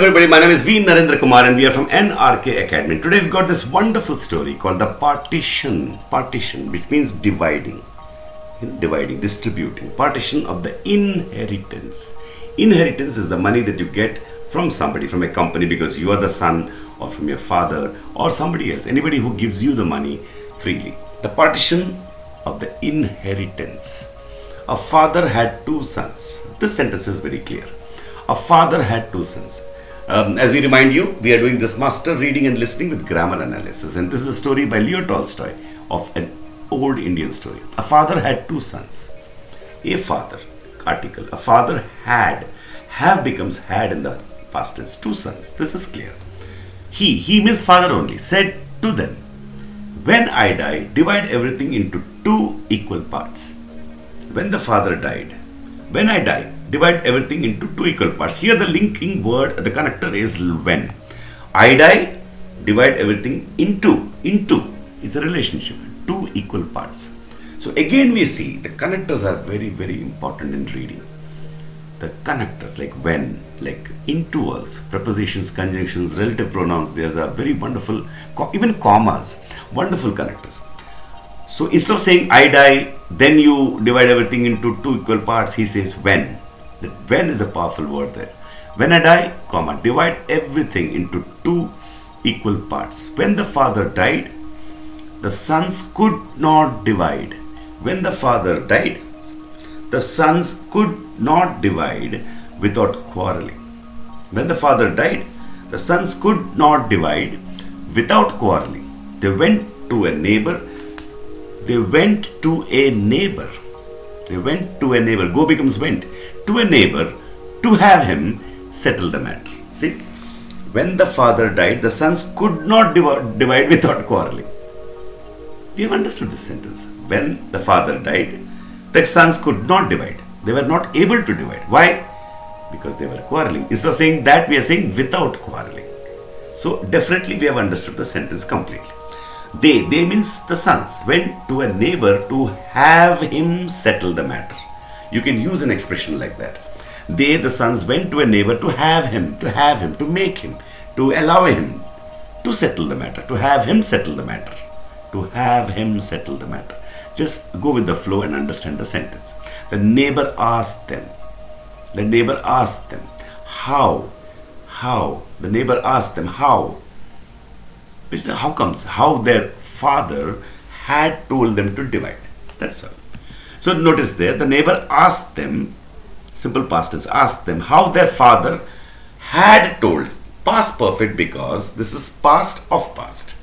everybody, my name is V. Narendra Kumar and we are from NRK Academy. Today we've got this wonderful story called the Partition. Partition, which means dividing. Dividing, distributing. Partition of the inheritance. Inheritance is the money that you get from somebody, from a company, because you are the son, or from your father or somebody else, anybody who gives you the money freely. The partition of the inheritance. A father had two sons. This sentence is very clear. A father had two sons. As we remind you, we are doing this master reading and listening with grammar analysis, and this is a story by Tolstoy of an old Indian story. A father had two sons. A father, article, a father had, have becomes had in the past tense, two sons. This is clear. He means father only, said to them, when I die, divide everything into two equal parts. When the father died, when I die, divide everything into two equal parts. Here the linking word, the connector is when. I die, divide everything into is a relationship, two equal parts. So again we see the connectors are very, very important in reading. The connectors like when, like intervals, prepositions, conjunctions, relative pronouns, these are very wonderful, even commas, wonderful connectors. So instead of saying I die, then you divide everything into two equal parts, he says when. That when is a powerful word there. When I die, comma, divide everything into two equal parts. When the father died, the sons could not divide. When the father died, the sons could not divide without quarrelling. When the father died, the sons could not divide without quarrelling. They went to a neighbor. They went to a neighbor. They went to a neighbor. Go becomes went. To a neighbor to have him settle the matter. See, when the father died, the sons could not divide without quarreling. You have understood this sentence. When the father died, the sons could not divide. They were not able to divide. Why? Because they were quarreling. Instead of saying that, we are saying without quarreling. So definitely we have understood the sentence completely. They means the sons, went to a neighbor to have him settle the matter. You can use an expression like that. They, the sons, went to a neighbor to have him, to make him, to allow him to settle the matter, to have him settle the matter, to have him settle the matter. Just go with the flow and understand the sentence. The neighbor asked them. The neighbor asked them, how? The neighbor asked them, how? How comes? How their father had told them to divide. That's all. So notice there, the neighbor asked them, simple past tense, asked them how their father had told. Past perfect because this is past of past.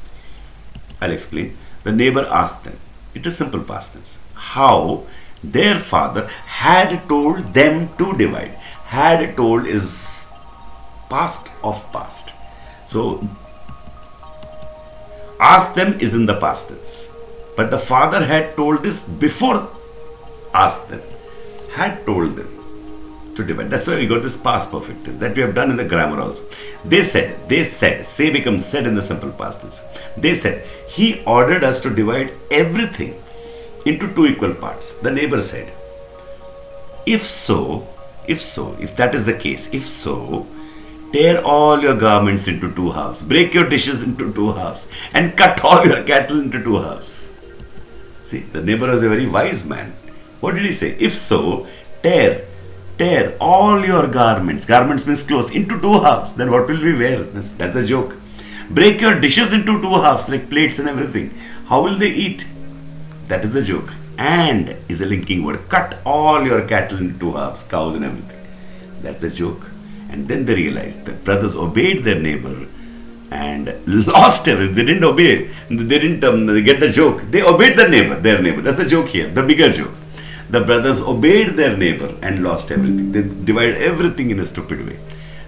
I'll explain. The neighbor asked them. It is simple past tense. How their father had told them to divide. Had told is past of past. So ask them is in the past tense. But the father had told this before asked them. Had told them to divide. That's why we got this past perfect tense that we have done in the grammar also. They said, say becomes said in the simple past tense. They said, he ordered us to divide everything into two equal parts. The neighbor said, if that is the case, if so, tear all your garments into two halves, break your dishes into two halves, and cut all your cattle into two halves. See, the neighbor was a very wise man. What did he say? If so, tear all your garments. Garments means clothes into two halves. Then what will we wear? That's a joke. Break your dishes into two halves, like plates and everything. How will they eat? That is a joke. And is a linking word. Cut all your cattle into two halves, cows and everything. That's a joke. And then they realized that brothers obeyed their neighbor and lost everything. They didn't obey. They didn't get the joke. They obeyed their neighbor. That's the joke here, the bigger joke. The brothers obeyed their neighbor and lost everything. They divided everything in a stupid way.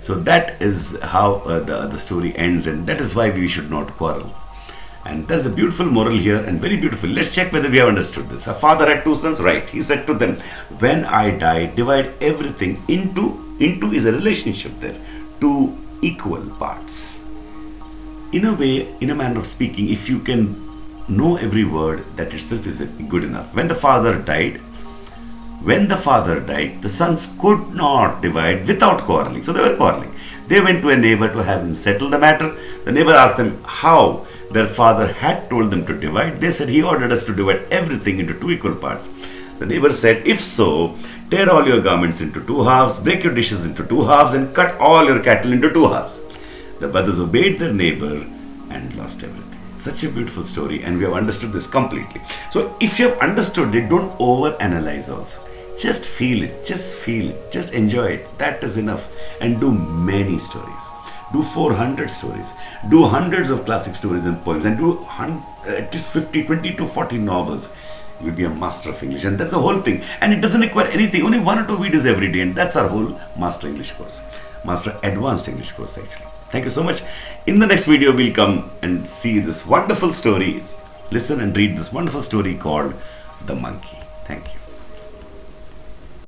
So that is how the story ends, and that is why we should not quarrel. And there's a beautiful moral here and very beautiful. Let's check whether we have understood this. A father had two sons, right? He said to them, when I die, divide everything into is a relationship there, two equal parts. In a way, in a manner of speaking, if you can know every word, that itself is good enough. When the father died, the sons could not divide without quarreling. So they were quarreling. They went to a neighbor to have him settle the matter. The neighbor asked them how their father had told them to divide. They said, he ordered us to divide everything into 2 equal parts. The neighbor said, if so, tear all your garments into 2 halves, break your dishes into 2 halves, and cut all your cattle into 2 halves. The brothers obeyed their neighbor and lost everything. Such a beautiful story, and we have understood this completely. So if you have understood it, don't over-analyze also. Just feel it, just enjoy it. That is enough. And do many stories. Do 400 stories. Do hundreds of classic stories and poems, and do at least 20 to 40 novels. You will be a master of English, and that's the whole thing. And it doesn't require anything, only 1 or 2 videos every day, and that's our whole Master English course. Master Advanced English course, actually. Thank you so much. In the next video, we'll come and see this wonderful story. Listen and read this wonderful story called The Monkey. Thank you.